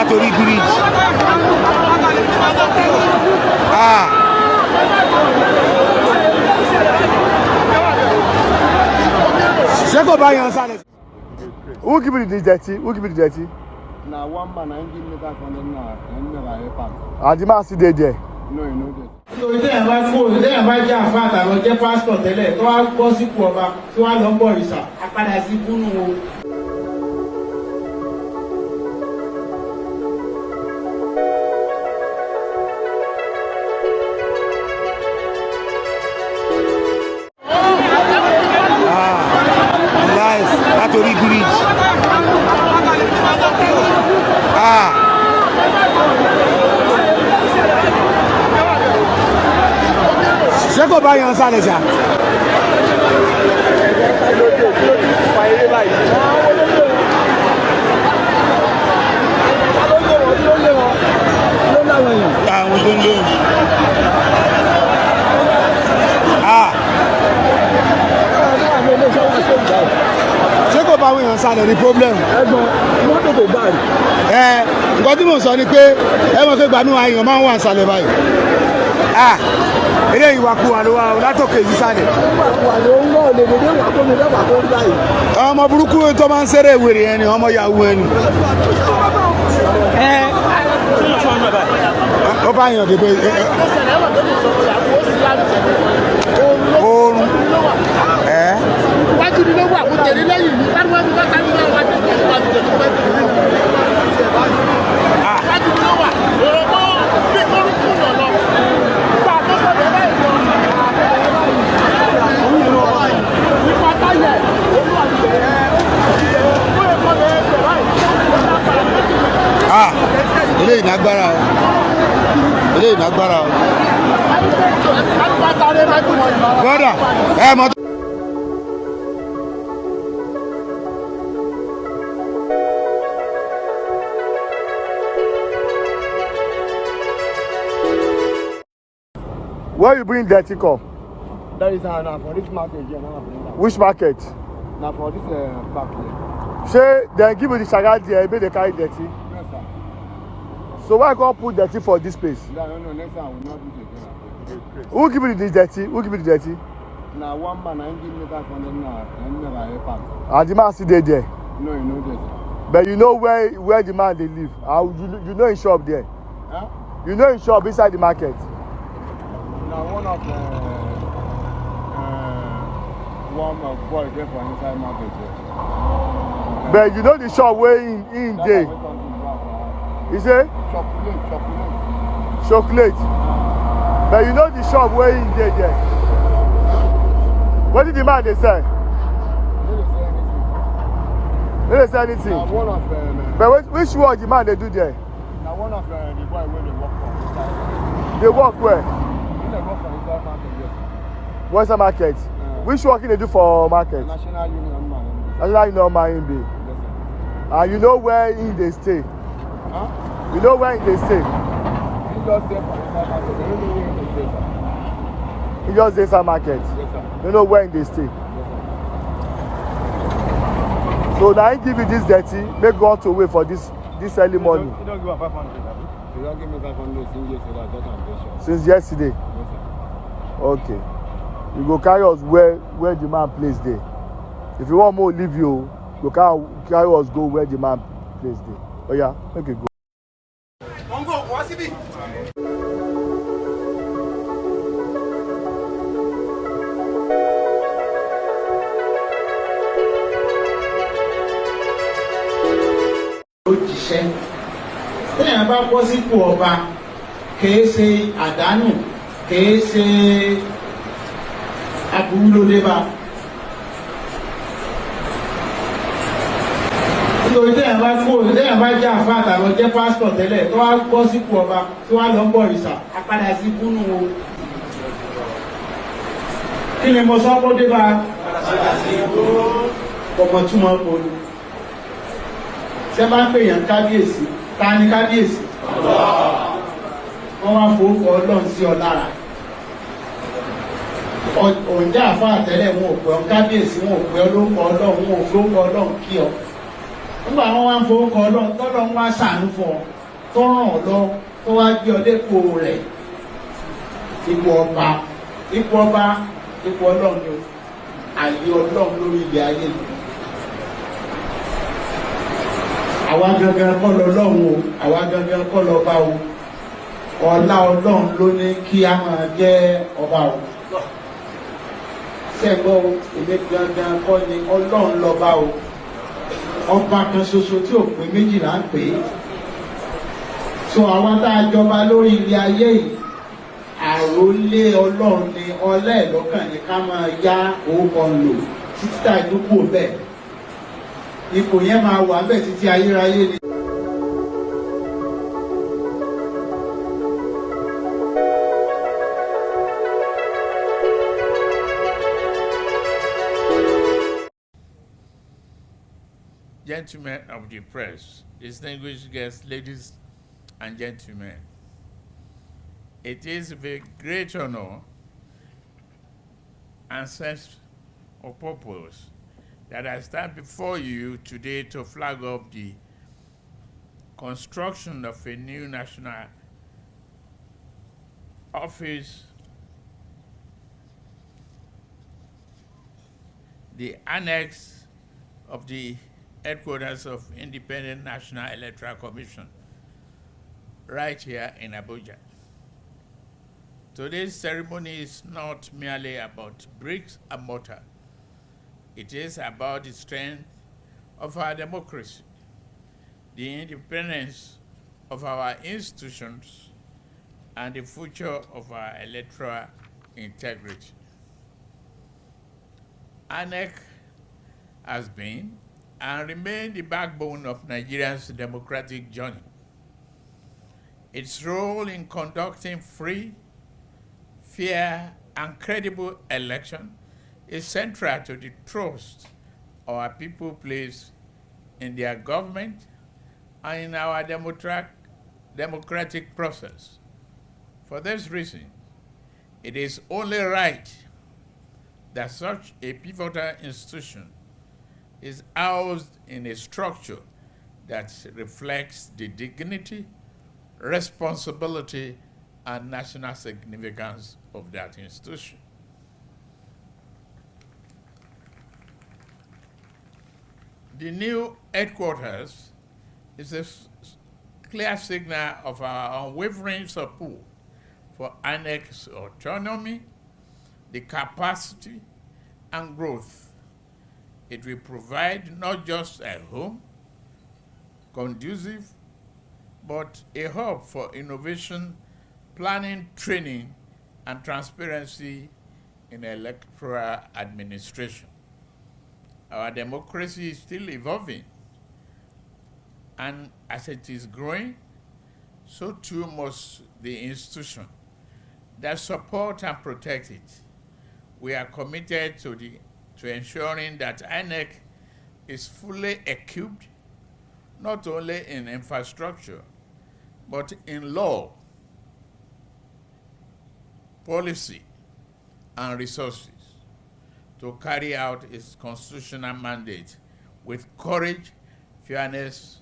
Látàrí bridge. Ṣé kò bá yan sálẹ̀? Who give you the dirty? Who give you the dirty? Na one man I give me that one na never help. And the man still there. No, you know that. So ìdẹ́yìn bá kó ìdẹ́yìn bá jẹ́ àfa àtàwọn jẹ́ pásítọ̀ tẹ́lẹ̀ tó wá gbọ́ sípò ọba tó wá lọ bọ̀ ìṣà àpadà sí fúnnú o. Nice. Látàrí bridge. Ṣé kò bá yan sálẹ̀ ṣá? Àwọn tó ń lò. Ṣé kò bá yan sálẹ̀ ní problem? Ẹ̀gbọ́n, mọ́tò kò bá rí. Nǹkan tí mò ń sọ ni pé ẹ mọ̀ pé gbàmí wa èèyàn máa ń wà sálẹ̀ báyìí. Ilé ìwàkuwà ló wà látòkè ìsàlẹ̀. Ìwàkuwà ló ń lọ lè dédé wà tó mi lẹ́wà tó ń báyìí. Ọmọ burúkú tó máa ń ṣeré wèrè ẹni, ọmọ yahoo ẹni. Ó bá yàn débẹ̀. Oorun. Wájú ni ló wà kó tẹ̀lé lẹ́yìn ní wájú wájú bá sáré náà wájú tẹ̀lé wájú tẹ̀lé wájú tẹ̀lé. Wájú ni ló wà. Èrò mọ́ bí kórìkù yàn lọ. Nípa àkókò rẹ̀ báyìí lọ. Nípa táyà olúwa ti bẹ̀rẹ̀. Ó yẹ kọ́ lẹ́yìn bẹ̀rẹ̀ báyìí. Ilé ìnágbára o. Ilé ìnágbára o. Brother, mọ́tò. Where you bring dirty come? That is now for this market here. Which market? Now for this back here. Say they give you the shaga there, maybe they carry dirty. Yes, sir. So why can't put dirty for this place? No, next time I will not do it again. Who give you the dirty? Who give you the dirty? Now one man I give me that one na never help. And the man still there. No, you know that. But you know where the man they live. You know his shop there. Huh? You know his shop inside the market. Now one of boy there for inside market here. But you know the shop where in there. You say? Chocolate. But you know the shop where in there. What did the man they say? They didn't say anything. Now one of but which one the man they do there? now one of the boy where they work for inside. They work where? They work for inside market, yes. What's the market? Which work they do for market? National Union man. National Union man be. Yes, And you know where in they stay? huh? You know where in they stay? He just there for inside market. They don't know where they stay, sir. He just dey inside market. Yes, sir. You know where in they stay? Yes, sir. So now he give you this dirty, make God to wait for this early morning. He don't give me 500. He don't give me 500 since yesterday. I got an impression. Since yesterday. Yes, sir. Okay. You go carry us where the man place there. If you want more leave you, you can carry us go where the man place there. Oh yeah, okay, go. Òjíṣẹ́ téèyàn bá bọ́ sípò ọba kìí ṣe àdánù kìí ṣe aburú ló dé bá. Nítorí téèyàn bá jẹ́ àfa àtàwọn jẹ́ pásítọ̀ tẹ́lẹ̀ tó wá bọ́ sípò ọba tó wá lọ bọ̀ ìṣà àpadà sí fúnnú o. Kí ni mo sọ kó dé bá? Ọmọ túmọ̀ polu. Ṣé bá ń pè yàn kábíyèsí? Ta ni kábíyèsí? Wọ́n wá forúkọ Ọlọ́run sí ọ lára. Òǹjà àfa àtẹ́lẹ̀ wọn ò pè ọ́ kábíyèsí, wọn ò pè ọ́ lórúkọ Ọlọ́run, wọn ò forúkọ Ọlọ́run kí ọ. Nígbà wọn wá ń forúkọ Ọlọ́run, tọ́lọ́run wá ṣàánú fún ọ. tó ràn ọ́ lọ tó wá gbé ọ dépò rẹ̀ ipò ọba ipò ọlọ́run ni àyè ọlọ́run lórí ilẹ̀ ayé ni. àwa gangan kọ́ lọ lọ́hùn o àwa gangan kọ́ lọ bá o ọlá ọlọ́run ló ní kí a máa jẹ́ ọba o. sẹ́gbọ́n èmi gangan kọ́ ni ọlọ́run lọ́ba o ọba kan ṣoṣo tí ò pé méjìlá ń pè é. so àwọn tá a jọba lórí ilé ayé yìí àròlé ọlọ́run ni ọlá ẹ̀ lọ́kàn ni ká máa yá orúkọ ń lò títí tá ìdúpọ̀ bẹ́ẹ̀ ipò yẹn máa wà bẹ́ẹ̀ títí ayérayé ni. Gentlemen of the press, distinguished guests, ladies and gentlemen, it is with great honor and sense of purpose that I stand before you today to flag up the construction of a new national office, the annex of the headquarters of Independent National Electoral Commission, right here in Abuja. Today's ceremony is not merely about bricks and mortar. It is about the strength of our democracy, the independence of our institutions, and the future of our electoral integrity. INEC has been and remain the backbone of Nigeria's democratic journey. Its role in conducting free, fair, and credible election is central to the trust our people place in their government and in our democratic process. For this reason, it is only right that such a pivotal institution is housed in a structure that reflects the dignity, responsibility, and national significance of that institution. The new headquarters is a clear signal of our unwavering support for INEC's autonomy, the capacity, and growth. It will provide not just a home, conducive, but a hub for innovation, planning, training, and transparency in electoral administration. Our democracy is still evolving, and as it is growing, so too must the institution that support and protect it. We are committed to ensuring that INEC is fully equipped, not only in infrastructure, but in law, policy, and resources to carry out its constitutional mandate with courage, fairness,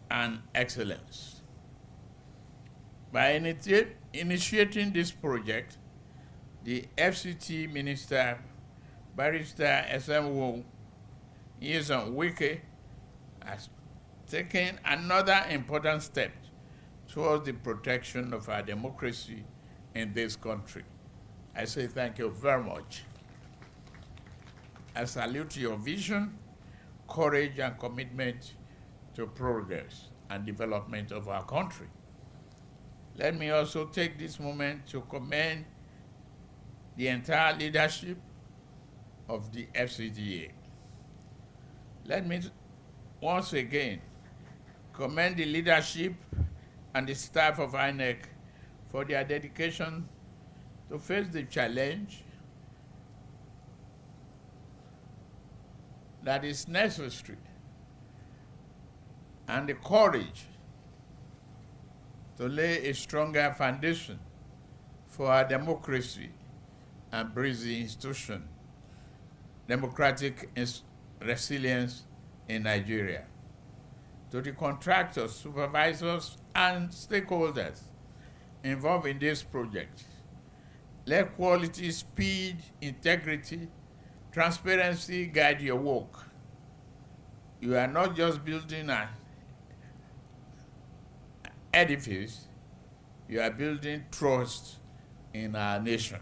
and excellence. By initiating this project, the FCT Minister, Barrister SMO Nyesom Wike, has taken another important step towards the protection of our democracy in this country. I say thank you very much. I salute your vision, courage, and commitment to progress and development of our country. Let me also take this moment to commend the entire leadership of the FCDA. Let me once again commend the leadership and the staff of INEC for their dedication to face the challenge that is necessary and the courage to lay a stronger foundation for our democracy and breezy institution, democratic resilience in Nigeria. to the contractors, supervisors, and stakeholders involved in this project. Let quality, speed, integrity, transparency guide your work. You are not just building an edifice, you are building trust in our nation.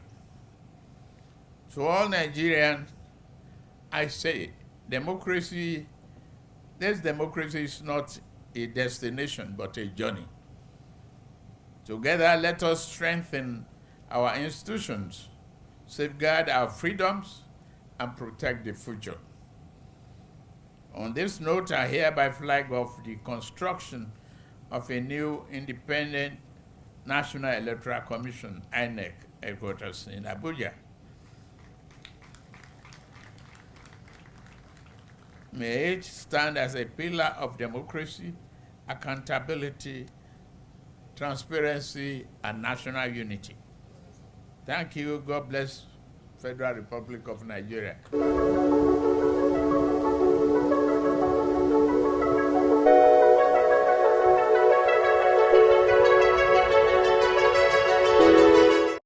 To all Nigerians, I say, this democracy is not a destination, but a journey. Together, let us strengthen our institutions, safeguard our freedoms, and protect the future. On this note, I hereby flag off the construction of a new independent National Electoral Commission, INEC, headquarters in Abuja. May it stand as a pillar of democracy, accountability, transparency, and national unity. Thank you. God bless Federal Republic of Nigeria.